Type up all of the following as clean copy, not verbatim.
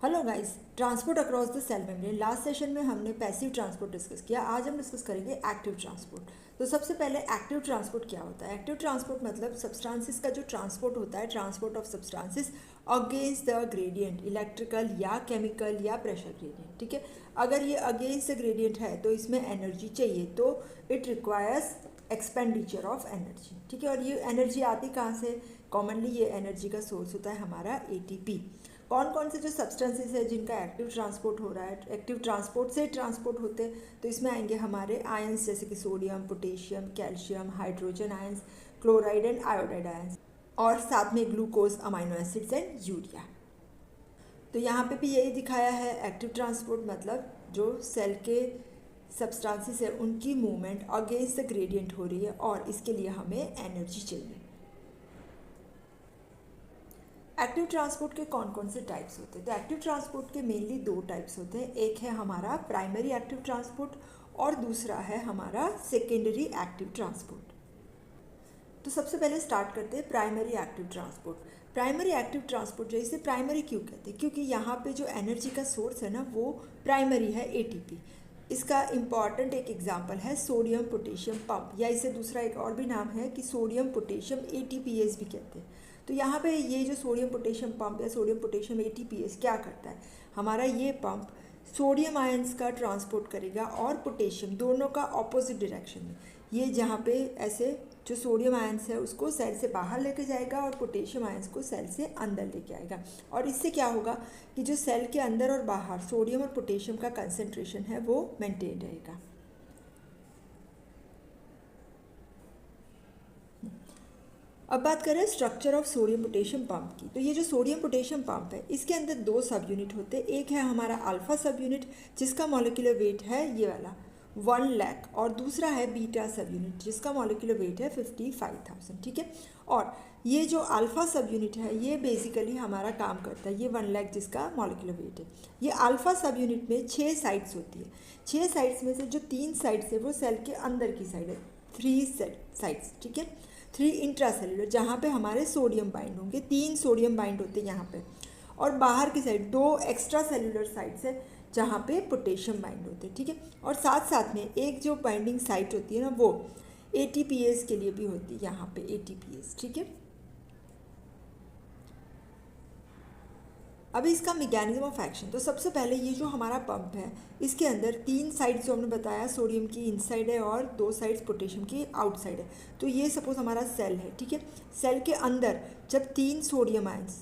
Hello guys, transport across the cell membrane. Last session में हमने passive transport discuss किया। आज हम डिस्कस करेंगे एक्टिव ट्रांसपोर्ट। तो सबसे पहले एक्टिव ट्रांसपोर्ट क्या होता है? एक्टिव ट्रांसपोर्ट मतलब सब्सटेंसेस का जो ट्रांसपोर्ट होता है, transport of substances against the gradient, electrical या केमिकल या प्रेशर ग्रेडियंट। ठीक है, अगर ये अगेंस्ट द ग्रेडियंट है तो इसमें एनर्जी चाहिए, तो it requires expenditure of energy. ठीक है, और ये एनर्जी आती कहाँ से? कॉमनली ये एनर्जी का सोर्स होता है हमारा एटीपी। कौन कौन से जो सब्सटेंसेस है जिनका एक्टिव ट्रांसपोर्ट हो रहा है, एक्टिव ट्रांसपोर्ट से ट्रांसपोर्ट होते हैं, तो इसमें आएंगे हमारे आयंस जैसे कि sodium, potassium, calcium, hydrogen ions, chloride and iodide ions, और साथ में glucose, amino acids and urea. तो यहाँ पे भी यही दिखाया है, एक्टिव ट्रांसपोर्ट मतलब जो सेल के सब्सटेंसेस है उनकी मूवमेंट अगेंस्ट द ग्रेडियंट हो रही है और इसके लिए हमें एनर्जी चाहिए। एक्टिव ट्रांसपोर्ट के कौन कौन से टाइप्स होते हैं? तो एक्टिव ट्रांसपोर्ट के मेनली दो टाइप्स होते हैं। एक है हमारा प्राइमरी एक्टिव ट्रांसपोर्ट और दूसरा है हमारा सेकेंडरी एक्टिव ट्रांसपोर्ट। तो सबसे पहले स्टार्ट करते हैं primary active transport. Primary active transport जो इसे प्राइमरी क्यों कहते हैं? क्योंकि यहाँ पे जो एनर्जी का सोर्स है ना वो प्राइमरी है, एटीपी। इसका इम्पॉर्टेंट एक एग्जांपल है सोडियम पोटेशियम पंप, या इसे दूसरा एक और भी नाम है कि सोडियम पोटेशियम एटीपीएस भी कहते हैं। तो यहाँ पे ये जो सोडियम पोटेशियम पंप या सोडियम पोटेशियम एटीपीएस क्या करता है? हमारा ये पंप सोडियम आयंस का ट्रांसपोर्ट करेगा और पोटेशियम, दोनों का ऑपोजिट डायरेक्शन में। ये जहाँ पे ऐसे जो सोडियम आयंस है उसको सेल से बाहर लेके जाएगा और पोटेशियम आयंस को सेल से अंदर लेके आएगा। और इससे क्या होगा कि जो सेल के अंदर और बाहर सोडियम और पोटेशियम का कंसंट्रेशन है वो मेंटेन रहेगा। अब बात करें structure of sodium potassium pump की। तो ये जो सोडियम पोटेशियम पंप है इसके अंदर दो सब यूनिट होते हैं। एक है हमारा अल्फा सब यूनिट जिसका मॉलिक्यूलर वेट है ये वाला 1 लाख, और दूसरा है बीटा सब यूनिट जिसका मॉलिक्यूलर वेट है 55,000। ठीक है, और ये जो अल्फा सब यूनिट है ये बेसिकली हमारा काम करता है, ये 1 लाख जिसका मॉलिक्यूलर वेट है। ये अल्फा सब यूनिट में 6 साइड्स होती है। 6 साइड्स में से जो 3 साइड्स है वो सेल के अंदर की साइड है, 3 साइड्स। ठीक है, 3 इंट्रासेलुलर जहाँ पे हमारे सोडियम बाइंड होंगे, 3 सोडियम बाइंड होते हैं यहाँ पे, और बाहर की साइड 2 एक्स्ट्रा सेलुलर साइड्स है जहाँ पे पोटेशियम बाइंड होते हैं। ठीक है, और साथ साथ में एक जो बाइंडिंग साइट होती है ना वो एटीपीएस के लिए भी होती है, यहाँ पे एटीपीएस। ठीक है, अभी इसका मैकेनिज्म ऑफ एक्शन। तो सबसे पहले ये जो हमारा पंप है इसके अंदर 3 साइड्स जो हमने बताया, सोडियम की इनसाइड है और 2 साइड्स पोटेशियम की आउटसाइड है। तो ये सपोज हमारा सेल है। ठीक है, सेल के अंदर जब 3 सोडियम आयंस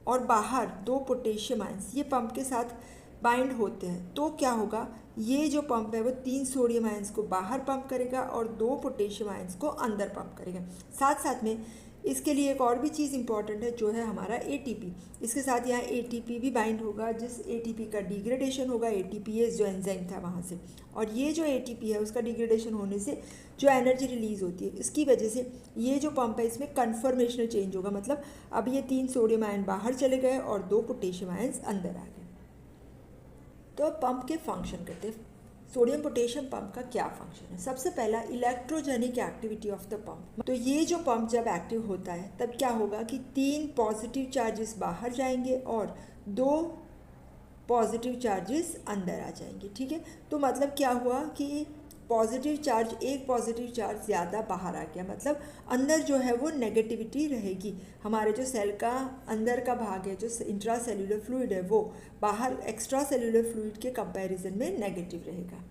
और बाहर 2 पोटेशियम आयंस ये पंप के साथ बाइंड होते हैं तो क्या होगा, ये जो पंप है वो 3 सोडियम आयंस को बाहर पंप करेगा और 2 पोटेशियम आयंस को अंदर पंप करेगा। साथ साथ में इसके लिए एक और भी चीज़ इंपॉर्टेंट है जो है हमारा एटीपी। इसके साथ यहाँ एटीपी भी बाइंड होगा, जिस एटीपी का डिग्रेडेशन होगा एटीपीएस जो एंजाइम था वहाँ से, और ये जो एटीपी है उसका डिग्रेडेशन होने से जो एनर्जी रिलीज होती है इसकी वजह से ये जो पंप है इसमें कन्फर्मेशनल चेंज होगा। मतलब अब ये 3 सोडियम आयन बाहर चले गए और 2 पोटेशियम आयन्स अंदर आ गए। तो अब पंप के फंक्शन करते हैं। सोडियम पोटेशियम पंप का क्या फंक्शन है? सबसे पहला electrogenic activity of the pump. तो ये जो पंप जब एक्टिव होता है तब क्या होगा कि 3 पॉजिटिव चार्जेस बाहर जाएंगे और 2 पॉजिटिव चार्जेस अंदर आ जाएंगे। ठीक है, तो मतलब क्या हुआ कि पॉजिटिव चार्ज, एक पॉजिटिव चार्ज ज़्यादा बाहर आ गया, मतलब अंदर जो है वो नेगेटिविटी रहेगी। हमारे जो सेल का अंदर का भाग है, जो इंट्रा सेल्यूलर फ्लूइड है, वो बाहर एक्स्ट्रा सेल्यूलर फ्लूइड के कंपैरिजन में नेगेटिव रहेगा।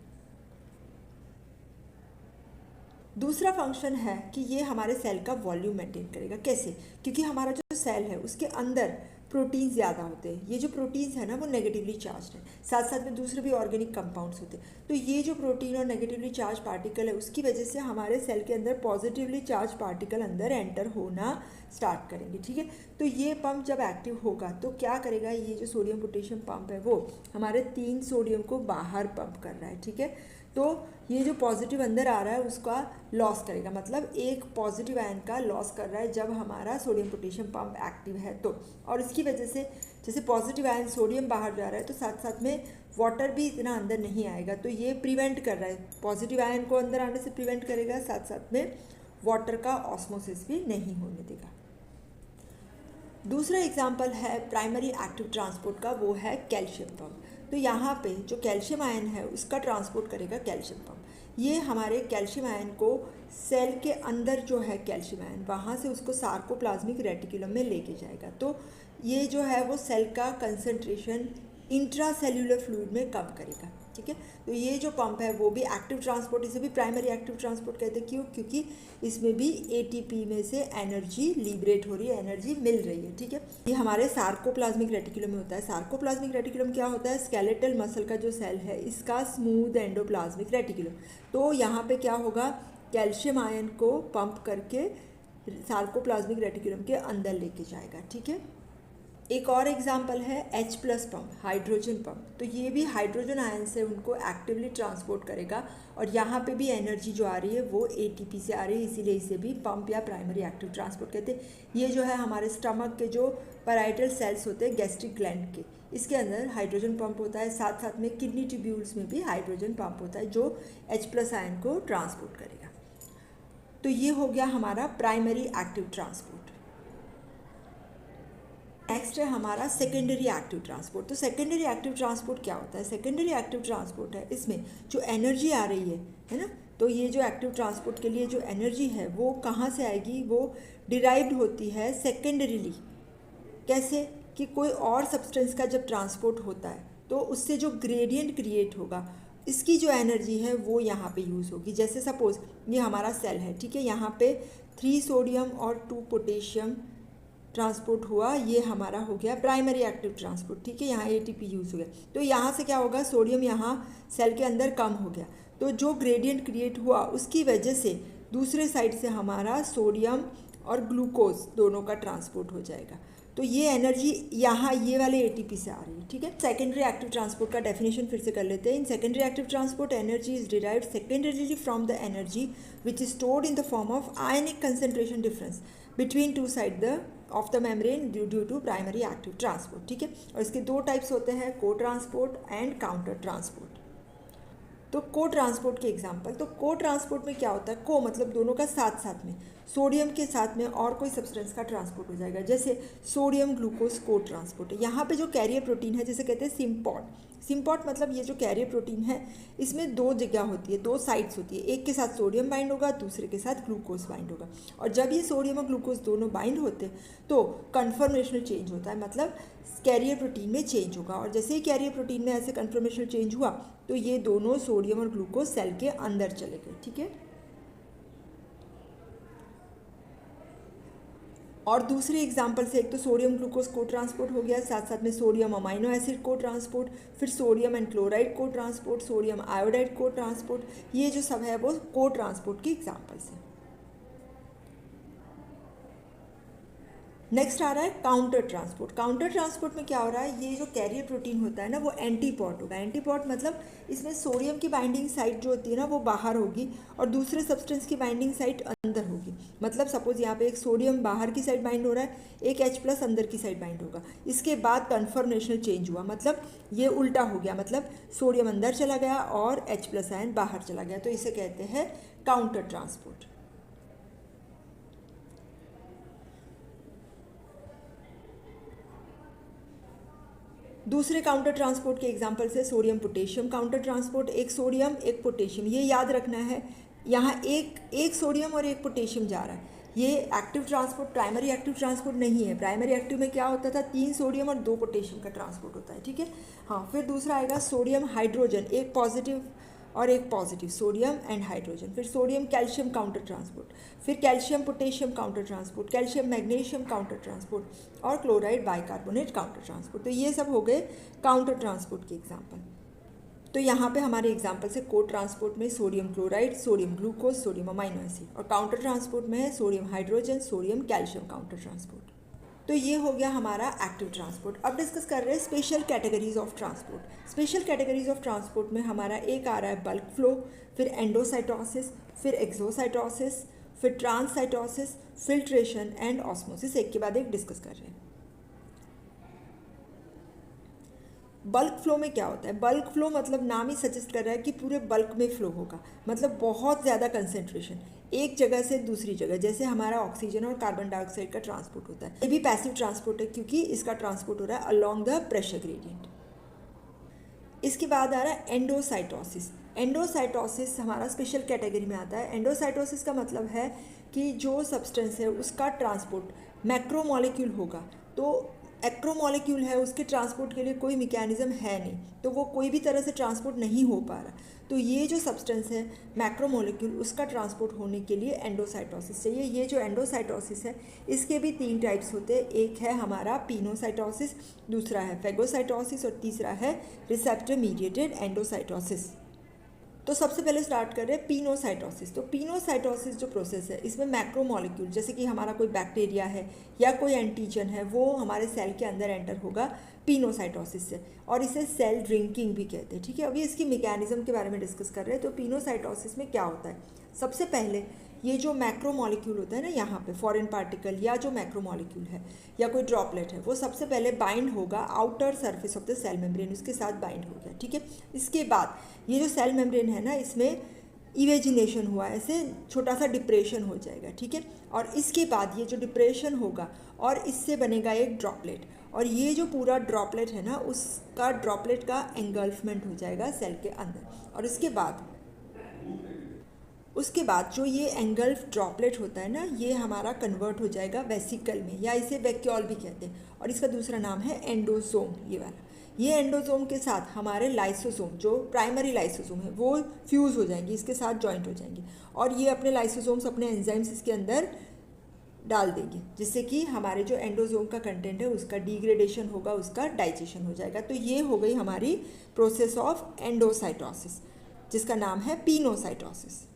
दूसरा फंक्शन है कि ये हमारे सेल का वॉल्यूम मेंटेन करेगा। कैसे? क्योंकि हमारा जो सेल है उसके अंदर प्रोटीन ज़्यादा होते हैं। ये जो प्रोटीन्स है ना वो नेगेटिवली चार्ज है, साथ साथ में दूसरे भी ऑर्गेनिक कंपाउंड्स होते हैं। तो ये जो प्रोटीन और नेगेटिवली चार्ज पार्टिकल है उसकी वजह से हमारे सेल के अंदर पॉजिटिवली चार्ज पार्टिकल अंदर एंटर होना स्टार्ट करेंगे। ठीक है, तो ये पंप जब एक्टिव होगा तो क्या करेगा, ये जो सोडियम पोटेशियम पंप है वो हमारे 3 सोडियम को बाहर पंप कर रहा है। ठीक है, तो ये जो पॉजिटिव अंदर आ रहा है उसका लॉस करेगा, मतलब एक पॉजिटिव आयन का लॉस कर रहा है जब हमारा सोडियम पोटेशियम पंप एक्टिव है तो। और इसकी वजह से जैसे पॉजिटिव आयन सोडियम बाहर जा रहा है तो साथ साथ में वाटर भी इतना अंदर नहीं आएगा, तो ये प्रिवेंट कर रहा है, पॉजिटिव आयन को अंदर आने से प्रिवेंट करेगा, साथ साथ में वाटर का ऑस्मोसिस भी नहीं होने देगा। दूसरा एग्जाम्पल है प्राइमरी एक्टिव ट्रांसपोर्ट का, वो है कैल्शियम पंप। तो यहाँ पे जो कैल्शियम आयन है उसका ट्रांसपोर्ट करेगा कैल्शियम पंप। ये हमारे कैल्शियम आयन को सेल के अंदर जो है कैल्शियम आयन, वहाँ से उसको सार्कोप्लाज्मिक रेटिकुलम में लेके जाएगा। तो ये जो है वो सेल का कंसंट्रेशन इंट्रासेल्यूलर फ्लूइड में कम करेगा, ठीक है। तो ये जो पंप है वो भी एक्टिव ट्रांसपोर्ट, इसे भी प्राइमरी एक्टिव ट्रांसपोर्ट कहते हैं। क्यों? क्योंकि इसमें भी एटीपी में से एनर्जी लिबरेट हो रही है, एनर्जी मिल रही है, ठीक है। ये हमारे सार्कोप्लाज्मिक रेटिकुलम में होता है। सार्कोप्लाज्मिक रेटिकुलम क्या होता है? स्केलेटल मसल का जो सेल है इसका स्मूथ एंडोप्लाज्मिक रेटिकुलम। तो यहाँ पे क्या होगा, कैल्शियम आयन को पंप करके सार्कोप्लाज्मिक रेटिकुलम के अंदर लेके जाएगा, ठीक है। एक और एग्जाम्पल है H+ पंप, हाइड्रोजन पंप। तो ये भी हाइड्रोजन आयन से उनको एक्टिवली ट्रांसपोर्ट करेगा और यहाँ पे भी एनर्जी जो आ रही है वो ATP से आ रही है, इसीलिए इसे भी पंप या प्राइमरी एक्टिव ट्रांसपोर्ट कहते हैं। ये जो है हमारे स्टमक के जो पैराइटल सेल्स होते हैं गैस्ट्रिक ग्लैंड के, इसके अंदर हाइड्रोजन पंप होता है। साथ साथ में किडनी ट्यूब्यूल्स में भी हाइड्रोजन पंप होता है जो H+ आयन को ट्रांसपोर्ट करेगा। तो ये हो गया हमारा प्राइमरी एक्टिव ट्रांसपोर्ट। नेक्स्ट है हमारा सेकेंडरी एक्टिव ट्रांसपोर्ट। तो सेकेंडरी एक्टिव ट्रांसपोर्ट क्या होता है? सेकेंडरी एक्टिव ट्रांसपोर्ट है, इसमें जो एनर्जी आ रही है ना, तो ये जो एक्टिव ट्रांसपोर्ट के लिए जो एनर्जी है वो कहाँ से आएगी? वो डिराइव्ड होती है सेकेंडरीली। कैसे? कि कोई और सब्सटेंस का जब ट्रांसपोर्ट होता है तो उससे जो ग्रेडियंट क्रिएट होगा, इसकी जो एनर्जी है वो यहाँ पे यूज़ होगी। जैसे सपोज ये हमारा सेल है, ठीक है, यहाँ पे 3 सोडियम और 2 पोटेशियम ट्रांसपोर्ट हुआ, ये हमारा हो गया प्राइमरी एक्टिव ट्रांसपोर्ट, ठीक है। यहाँ ATP यूज़ हो गया, तो यहाँ से क्या होगा, सोडियम यहाँ सेल के अंदर कम हो गया, तो जो ग्रेडियंट क्रिएट हुआ उसकी वजह से दूसरे साइड से हमारा सोडियम और ग्लूकोज दोनों का ट्रांसपोर्ट हो जाएगा। तो ये एनर्जी यहाँ ये वाले ATP से आ रही है, ठीक है। सेकेंडरी एक्टिव ट्रांसपोर्ट का डेफिनेशन फिर से कर लेते हैं। In secondary active transport energy is derived secondarily from the energy which is stored in the form of ionic concentration difference between two side the of the membrane due to primary active transport, ठीक है। और इसके 2 types होते हैं, को transport and counter transport. तो को transport के एग्जांपल, तो को ट्रांसपोर्ट में क्या होता है? को मतलब दोनों का साथ साथ में, सोडियम के साथ में और कोई सब्सटेंस का ट्रांसपोर्ट हो जाएगा। जैसे सोडियम ग्लूकोज को ट्रांसपोर्ट है। यहाँ पे जो कैरियर प्रोटीन है जिसे कहते हैं सिम्पॉट। सिम्पॉट मतलब ये जो कैरियर प्रोटीन है इसमें 2 जगह होती है, 2 साइड्स होती है। एक के साथ सोडियम बाइंड होगा, दूसरे के साथ ग्लूकोज बाइंड होगा। और जब ये सोडियम और ग्लूकोज दोनों बाइंड होते हैं तो कन्फर्मेशनल चेंज होता है, मतलब कैरियर प्रोटीन में चेंज होगा। और जैसे ही कैरियर प्रोटीन में ऐसे कन्फर्मेशनल चेंज हुआ तो ये दोनों सोडियम और ग्लूकोज सेल के अंदर चले गए, ठीक है। और दूसरे एग्जाम्पल से, एक तो सोडियम ग्लूकोज को ट्रांसपोर्ट हो गया, साथ साथ में सोडियम अमाइनो एसिड को ट्रांसपोर्ट, फिर सोडियम एंड क्लोराइड को ट्रांसपोर्ट, सोडियम आयोडाइड को ट्रांसपोर्ट। ये जो सब है वो को ट्रांसपोर्ट के एग्जाम्पल्स हैं। नेक्स्ट आ रहा है काउंटर ट्रांसपोर्ट। काउंटर ट्रांसपोर्ट में क्या हो रहा है, ये जो कैरियर प्रोटीन होता है ना वो एंटीपॉट होगा। एंटीपॉट मतलब इसमें सोडियम की बाइंडिंग साइट जो होती है ना वो बाहर होगी और दूसरे सब्सटेंस की बाइंडिंग साइट अंदर होगी। मतलब सपोज यहाँ पे एक सोडियम बाहर की साइड बाइंड हो रहा है, एक H+ अंदर की साइड बाइंड होगा। इसके बाद कन्फर्मेशनल चेंज हुआ, मतलब ये उल्टा हो गया, मतलब सोडियम अंदर चला गया और H+ आयन बाहर चला गया, तो इसे कहते हैं काउंटर ट्रांसपोर्ट। दूसरे काउंटर ट्रांसपोर्ट के एग्जांपल से सोडियम पोटेशियम काउंटर ट्रांसपोर्ट। एक सोडियम एक पोटेशियम, ये याद रखना है, यहाँ एक सोडियम और एक पोटेशियम जा रहा है। ये active transport primary active transport नहीं है। प्राइमरी एक्टिव में क्या होता था, 3 सोडियम और 2 पोटेशियम का ट्रांसपोर्ट होता है, ठीक है। हाँ, फिर दूसरा आएगा सोडियम हाइड्रोजन, एक पॉजिटिव और एक पॉजिटिव, सोडियम एंड हाइड्रोजन। फिर सोडियम कैल्शियम काउंटर ट्रांसपोर्ट, फिर calcium potassium counter transport, calcium magnesium counter transport और क्लोराइड बाइकार्बोनेट काउंटर ट्रांसपोर्ट। तो ये सब हो गए काउंटर ट्रांसपोर्ट के एग्जाम्पल। तो यहाँ पे हमारे एग्जाम्पल से को ट्रांसपोर्ट में sodium chloride, sodium glucose, sodium amino acid, और काउंटर ट्रांसपोर्ट में है sodium hydrogen, sodium calcium counter transport. तो ये हो गया हमारा एक्टिव ट्रांसपोर्ट। अब डिस्कस कर रहे हैं special categories of transport. Special categories of transport में हमारा एक आ रहा है बल्क फ्लो, फिर एंडोसाइटोसिस, फिर एक्सोसाइटोसिस, फिर ट्रांससाइटोसिस, फिल्ट्रेशन एंड ऑस्मोसिस। एक के बाद एक डिस्कस कर रहे हैं। बल्क फ्लो में क्या होता है? बल्क फ्लो मतलब नाम ही सजेस्ट कर रहा है कि पूरे बल्क में फ्लो होगा, मतलब बहुत ज़्यादा कंसेंट्रेशन एक जगह से दूसरी जगह, जैसे हमारा ऑक्सीजन और कार्बन डाइऑक्साइड का ट्रांसपोर्ट होता है। ये भी पैसिव ट्रांसपोर्ट है क्योंकि इसका ट्रांसपोर्ट हो रहा है अलोंग द प्रेशर ग्रेडियंट। इसके बाद आ रहा है एंडोसाइटोसिस। एंडोसाइटोसिस हमारा स्पेशल कैटेगरी में आता है। एंडोसाइटोसिस का मतलब है कि जो सब्सटेंस है उसका ट्रांसपोर्ट मैक्रोमोलेक्यूल होगा, तो एक्रोमोलेक्यूल है, उसके ट्रांसपोर्ट के लिए कोई मैकेनिज्म है नहीं, तो वो कोई भी तरह से ट्रांसपोर्ट नहीं हो पा रहा। तो ये जो सब्सटेंस है मैक्रोमोलेक्यूल, उसका ट्रांसपोर्ट होने के लिए एंडोसाइटोसिस चाहिए। ये जो एंडोसाइटोसिस है इसके भी 3 टाइप्स होते हैं। एक है हमारा पिनोसाइटोसिस, दूसरा है फेगोसाइटोसिस और तीसरा है रिसेप्टर मीडिएटेड एंडोसाइटोसिस। तो सबसे पहले स्टार्ट कर रहे हैं पिनोसाइटोसिस। तो पिनोसाइटोसिस जो प्रोसेस है इसमें मैक्रोमोलेक्यूल, जैसे कि हमारा कोई बैक्टीरिया है या कोई एंटीजन है, वो हमारे सेल के अंदर एंटर होगा पिनोसाइटोसिस से, और इसे सेल ड्रिंकिंग भी कहते हैं। ठीक है, अभी इसकी मैकेनिज्म के बारे में डिस्कस कर रहे हैं। तो पिनोसाइटोसिस में क्या होता है? सबसे पहले ये जो मैक्रोमोलेक्यूल होता है ना, यहाँ पे फॉरेन पार्टिकल या जो मैक्रोमोलेक्यूल है या कोई ड्रॉपलेट है, वो सबसे पहले बाइंड होगा outer surface of the cell membrane, उसके साथ बाइंड हो गया। ठीक है, इसके बाद ये जो सेल मेम्ब्रेन है ना, इसमें इवेजिनेशन हुआ, ऐसे छोटा सा डिप्रेशन हो जाएगा। ठीक है, और इसके बाद ये जो डिप्रेशन होगा और इससे बनेगा एक ड्रॉपलेट, और ये जो पूरा ड्रॉपलेट है ना, उसका ड्रॉपलेट का एंगल्फमेंट हो जाएगा सेल के अंदर। और उसके बाद जो ये एंगल्फ ड्रॉपलेट होता है ना, ये हमारा कन्वर्ट हो जाएगा वेसिकल में, या इसे वैक्यूल भी कहते हैं, और इसका दूसरा नाम है एंडोसोम। ये वाला, ये एंडोसोम के साथ हमारे लाइसोसोम, जो प्राइमरी लाइसोसोम है, वो फ्यूज़ हो जाएंगे, इसके साथ जॉइंट हो जाएंगे, और ये अपने लाइसोसोम्स, अपने एंजाइम्स इसके अंदर डाल देंगे, जिससे कि हमारे जो एंडोसोम का कंटेंट है उसका डिग्रेडेशन होगा, उसका डाइजेशन हो जाएगा। तो ये हो गई हमारी प्रोसेस ऑफ एंडोसाइटोसिस, जिसका नाम है पिनोसाइटोसिस।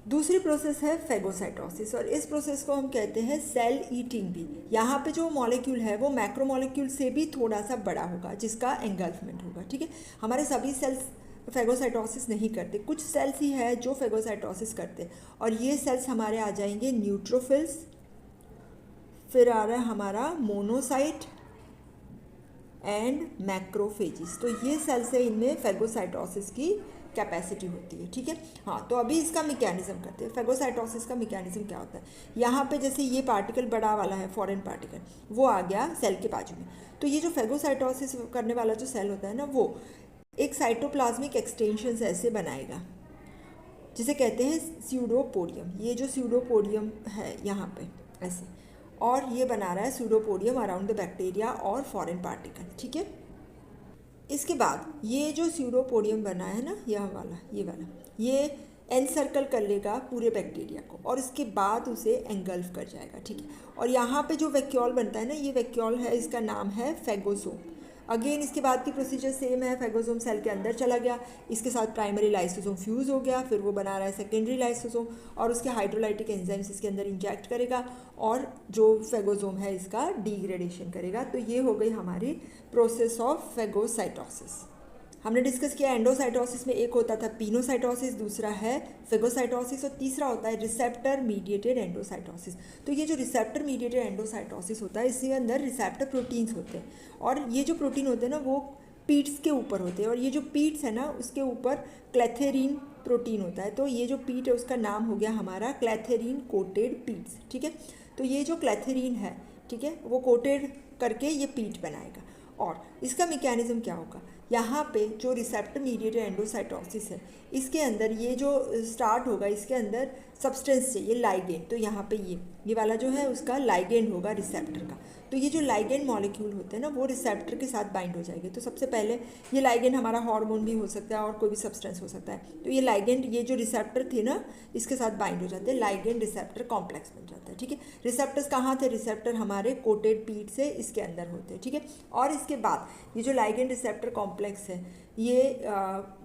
दूसरी प्रोसेस है फेगोसाइटोसिस, और इस प्रोसेस को हम कहते हैं सेल ईटिंग भी। यहाँ पे जो मॉलिक्यूल है वो मैक्रोमोलेक्यूल से भी थोड़ा सा बड़ा होगा, जिसका एंगल्फमेंट होगा। ठीक है, हमारे सभी सेल्स फेगोसाइटोसिस नहीं करते, कुछ सेल्स ही है जो फेगोसाइटोसिस करते, और ये सेल्स हमारे आ जाएंगे न्यूट्रोफिल्स, फिर आ रहा है हमारा मोनोसाइट एंड मैक्रोफेजिस। तो ये सेल्स है, इनमें फेगोसाइटोसिस की कैपेसिटी होती है। ठीक है, हाँ, तो अभी इसका मैकेनिज्म करते हैं। फेगोसाइटोसिस का मैकेनिज्म क्या होता है? यहाँ पे जैसे ये पार्टिकल बड़ा वाला है, फॉरेन पार्टिकल, वो आ गया सेल के बाजू में, तो ये जो फेगोसाइटोसिस करने वाला जो सेल होता है ना, वो एक साइटोप्लाज्मिक एक्सटेंशन ऐसे बनाएगा, जिसे कहते हैं स्यूडोपोडियम। ये जो स्यूडोपोडियम है यहाँ पे ऐसे, और ये बना रहा है स्यूडोपोडियम अराउंड द बैक्टीरिया और फॉरेन पार्टिकल। ठीक है, इसके बाद ये जो स्यूडोपोडियम बना है ना, यह वाला, ये एनसर्कल कर लेगा पूरे बैक्टीरिया को, और इसके बाद उसे एंगल्फ कर जाएगा। ठीक है, और यहाँ पे जो वैक्यूल बनता है ना, ये वैक्यूल है, इसका नाम है फेगोसोम। अगेन इसके बाद की प्रोसीजर सेम है, फेगोसोम सेल के अंदर चला गया, इसके साथ प्राइमरी लाइसोसोम फ्यूज़ हो गया, फिर वो बना रहा है सेकेंडरी लाइसोसोम, और उसके हाइड्रोलाइटिक एंजाइम्स इसके अंदर इंजेक्ट करेगा, और जो फेगोसोम है इसका डिग्रेडेशन करेगा। तो ये हो गई हमारी प्रोसेस ऑफ फेगोसाइटोसिस। हमने डिस्कस किया एंडोसाइटोसिस में एक होता था पिनोसाइटोसिस, दूसरा है फेगोसाइटोसिस, और तीसरा होता है रिसेप्टर मीडिएटेड एंडोसाइटोसिस। तो ये जो रिसेप्टर मीडिएटेड एंडोसाइटोसिस होता है, इसके अंदर रिसेप्टर प्रोटीन्स होते हैं, और ये जो प्रोटीन होते हैं ना, वो पीट्स के ऊपर होते हैं, और ये जो पीट्स है ना, उसके ऊपर क्लैथेरिन प्रोटीन होता है। तो ये जो पीट है उसका नाम हो गया हमारा क्लैथेरिन कोटेड पीट्स। ठीक है, तो ये जो क्लैथेरिन है, ठीक है, वो कोटेड करके ये पीट बनाएगा। और इसका मैकेनिज्म क्या होगा? यहाँ पे जो रिसेप्टर मीडिएटेड एंडोसाइटोसिस है, इसके अंदर ये जो स्टार्ट होगा, इसके अंदर सब्सटेंस चाहिए लाइगेंड। तो यहाँ पे ये वाला जो है उसका लाइगेंड होगा रिसेप्टर का। तो ये जो लाइगेंड मॉलिक्यूल होते हैं ना, वो रिसेप्टर के साथ बाइंड हो जाएंगे। तो सबसे पहले ये लाइगेंड हमारा हार्मोन भी हो सकता है और कोई भी सब्सटेंस हो सकता है। तो ये लाइगेंड, ये जो रिसेप्टर थे ना, इसके साथ बाइंड हो जाते हैं, लाइगेंड रिसेप्टर कॉम्प्लेक्स बन जाता है। ठीक है, रिसेप्टर्स कहाँ थे? रिसेप्टर हमारे कोटेड पीट से इसके अंदर होते हैं। ठीक है, और इसके बाद ये जो लाइगेंड रिसेप्टर कॉम्प्लेक्स है, ये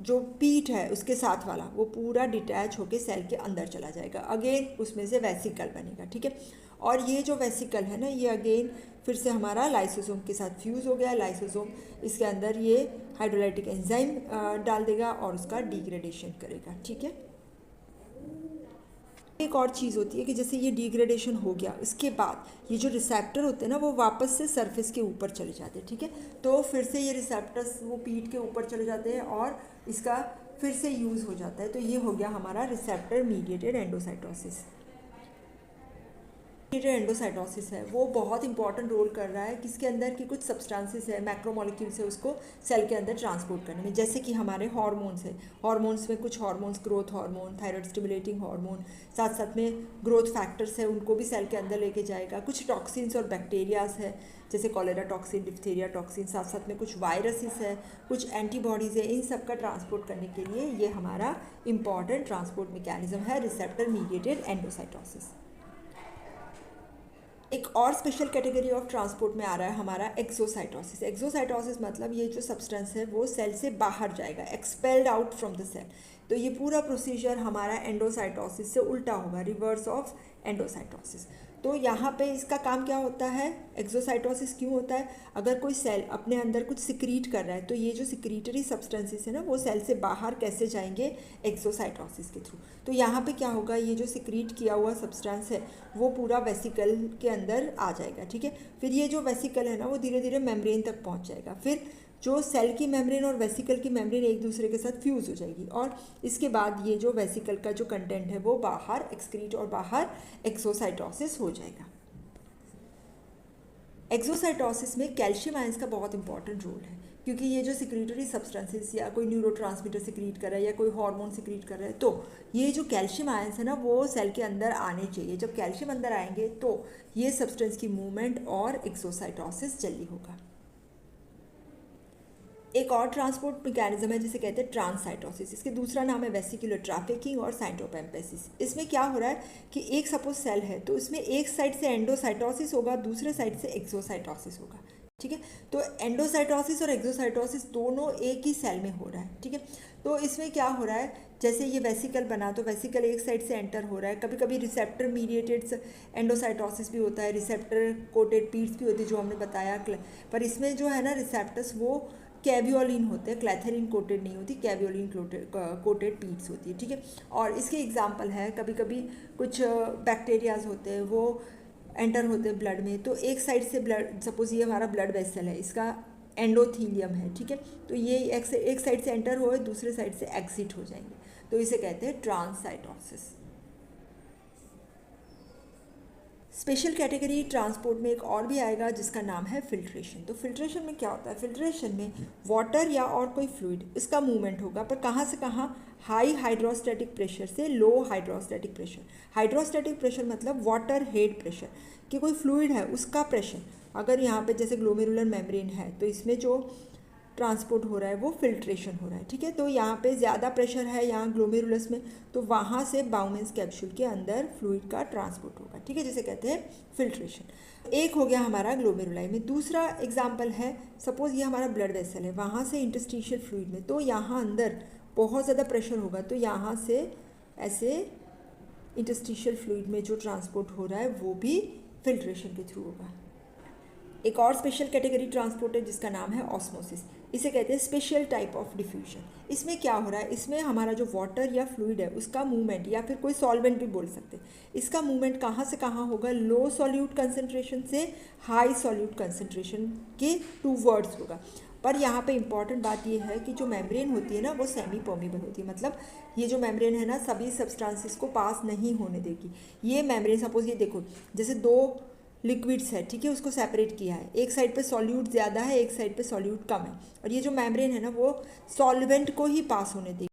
जो पीट है उसके साथ वाला, वो पूरा डिटैच होकर सेल के अंदर चला जाएगा। अगेन उसमें से वेसिकल बनेगा। ठीक है, और ये जो वेसिकल है ना, ये अगेन फिर से हमारा लाइसोसोम के साथ फ्यूज़ हो गया। लाइसोसोम इसके अंदर ये हाइड्रोलाइटिक एंजाइम डाल देगा और उसका डिग्रेडेशन करेगा। ठीक है, एक और चीज़ होती है कि जैसे ये डिग्रेडेशन हो गया, इसके बाद ये जो रिसेप्टर होते हैं ना वो वापस से सरफेस के ऊपर चले जाते हैं, ठीक है। तो फिर से ये रिसेप्टर्स वो पीठ के ऊपर चले जाते हैं और इसका फिर से यूज़ हो जाता है। तो ये हो गया हमारा रिसेप्टर मीडिएटेड एंडोसाइटोसिस। एंडोसाइटोसिस है वो बहुत इंपॉर्टेंट रोल कर रहा है किसके अंदर कि कुछ सब्सटेंसेस है, मैक्रोमोलिक्यूल्स है, उसको सेल के अंदर ट्रांसपोर्ट करने में। जैसे कि हमारे हार्मोन्स है, हार्मोन्स में कुछ hormones, growth hormone, thyroid stimulating hormone, साथ साथ में ग्रोथ फैक्टर्स है, उनको भी सेल के अंदर लेके जाएगा। कुछ टॉक्सिन्स और बैक्टीरियाज है जैसे कॉलेरा टॉक्सिन, डिप्थीरिया टॉक्सिन, साथ साथ में कुछ वायरसेस है, कुछ एंटीबॉडीज़ है। इन सब का ट्रांसपोर्ट करने के लिए ये हमारा इंपॉर्टेंट ट्रांसपोर्ट मैकेनिज्म है रिसेप्टर मीडिएटेड एंडोसाइटोसिस। एक और स्पेशल कैटेगरी ऑफ ट्रांसपोर्ट में आ रहा है हमारा एक्सोसाइटोसिस। एक्सोसाइटोसिस मतलब ये जो सब्सटेंस है वो सेल से बाहर जाएगा, expelled out from the cell. तो ये पूरा प्रोसीजर हमारा एंडोसाइटोसिस से उल्टा होगा, रिवर्स ऑफ एंडोसाइटोसिस। तो यहाँ पे इसका काम क्या होता है, एक्सोसाइटोसिस क्यों होता है? अगर कोई सेल अपने अंदर कुछ सिक्रीट कर रहा है तो ये जो सिक्रीटरी सब्सटेंसेस है ना वो सेल से बाहर कैसे जाएंगे, एक्सोसाइटोसिस के थ्रू। तो यहाँ पे क्या होगा, ये जो सिक्रीट किया हुआ सब्सटेंस है वो पूरा वेसिकल के अंदर आ जाएगा, ठीक है। फिर ये जो वेसिकल है ना वो धीरे धीरे मेम्ब्रेन तक पहुँच जाएगा। फिर जो सेल की मेम्ब्रेन और वेसिकल की मेम्ब्रेन एक दूसरे के साथ फ्यूज़ हो जाएगी और इसके बाद ये जो वेसिकल का जो कंटेंट है वो बाहर एक्सक्रीट और बाहर एक्सोसाइटोसिस हो जाएगा। एक्सोसाइटोसिस में कैल्शियम आयंस का बहुत इंपॉर्टेंट रोल है क्योंकि ये जो सिक्रीटरी सब्सटेंसेस या कोई न्यूरोट्रांसमीटर सिक्रीट कर रहा है या कोई हार्मोन सिक्रीट कर रहा है तो ये जो कैल्शियम आयंस है ना वो सेल के अंदर आने चाहिए। जब कैल्शियम अंदर आएंगे तो ये सब्सटेंस की मूवमेंट और एक्सोसाइटोसिस जल्दी होगा। एक और ट्रांसपोर्ट मैकेनिज्म है जिसे कहते हैं ट्रांससाइटोसिस। इसके दूसरा नाम है वेसिकुलर ट्रैफिकिंग और साइटोपेम्पेसिस। इसमें क्या हो रहा है कि एक सपोज सेल है तो इसमें एक साइड से एंडोसाइटोसिस होगा, दूसरे साइड से एक्सोसाइटोसिस होगा, ठीक है। तो एंडोसाइटोसिस और एक्सोसाइटोसिस दोनों एक ही सेल में हो रहा है, ठीक है। तो इसमें क्या हो रहा है, जैसे ये वेसिकल बना तो वेसिकल एक साइड से एंटर हो रहा है। कभी कभी रिसेप्टर मीडिएटेड एंडोसाइटोसिस भी होता है, रिसेप्टर कोटेड पीड्स भी होती है जो हमने बताया। पर इसमें जो है ना रिसेप्टर्स वो कैवियोलिन होते हैं, क्लैथेरिन कोटेड नहीं होती, कैवियोलिन कोटेड पीड्स होती है, ठीक है। और इसके एग्जांपल है कभी कभी कुछ बैक्टीरियाज होते हैं वो एंटर होते हैं ब्लड में। तो एक साइड से ब्लड, सपोज ये हमारा ब्लड वेसल है, इसका एंडोथीलियम है, ठीक है। तो ये एक साइड से एंटर हो दूसरे साइड से एग्जिट हो जाएंगे, तो इसे कहते हैं ट्रांससाइटोसिस। स्पेशल कैटेगरी ट्रांसपोर्ट में एक और भी आएगा जिसका नाम है फिल्ट्रेशन। तो फिल्ट्रेशन में क्या होता है, फिल्ट्रेशन में वाटर या और कोई फ्लूइड इसका मूवमेंट होगा, पर कहाँ से कहाँ, हाई हाइड्रोस्टैटिक प्रेशर से लो हाइड्रोस्टैटिक प्रेशर। हाइड्रोस्टैटिक प्रेशर मतलब वाटर हेड प्रेशर, कि कोई फ्लूइड है उसका प्रेशर। अगर यहाँ पे जैसे ग्लोमेरुलर मेम्ब्रेन है तो इसमें जो ट्रांसपोर्ट हो रहा है वो फिल्ट्रेशन हो रहा है, ठीक है। तो यहाँ पे ज़्यादा प्रेशर है यहाँ ग्लोमेरुलस में, तो वहाँ से बाउमेंस कैप्सूल के अंदर फ्लूइड का ट्रांसपोर्ट होगा, ठीक है, जिसे कहते हैं फिल्ट्रेशन। एक हो गया हमारा ग्लोमेरुलाई में। दूसरा एग्जाम्पल है, सपोज ये हमारा ब्लड वेसल है, वहाँ से इंटरस्टिशियल फ्लूइड में, तो यहाँ अंदर बहुत ज़्यादा प्रेशर होगा तो यहाँ से ऐसे इंटरस्टिशियल फ्लूइड में जो ट्रांसपोर्ट हो रहा है वो भी फिल्ट्रेशन के थ्रू होगा। एक और स्पेशल कैटेगरी ट्रांसपोर्ट है जिसका नाम है ऑस्मोसिस। इसे कहते हैं स्पेशल टाइप ऑफ डिफ्यूजन। इसमें क्या हो रहा है, इसमें हमारा जो वाटर या फ्लूइड है उसका मूवमेंट, या फिर कोई सॉल्वेंट भी बोल सकते हैं, इसका मूवमेंट कहाँ से कहाँ होगा, लो सॉल्यूट कंसनट्रेशन से हाई सॉल्यूट कंसनट्रेशन के टूवर्ड्स होगा। पर यहाँ पे इंपॉर्टेंट बात ये है कि जो मेम्ब्रेन होती है ना वो सेमी परमेबल होती है, मतलब ये जो मेम्ब्रेन है ना सभी सब्सटेंसेस को पास नहीं होने देगी। ये मेम्ब्रेन, सपोज ये देखो जैसे दो लिक्विड्स है, ठीक है, उसको सेपरेट किया है, एक साइड पे सॉल्यूट ज़्यादा है, एक साइड पे सॉल्यूट कम है, और ये जो मेम्ब्रेन है ना वो सॉल्वेंट को ही पास होने देगी।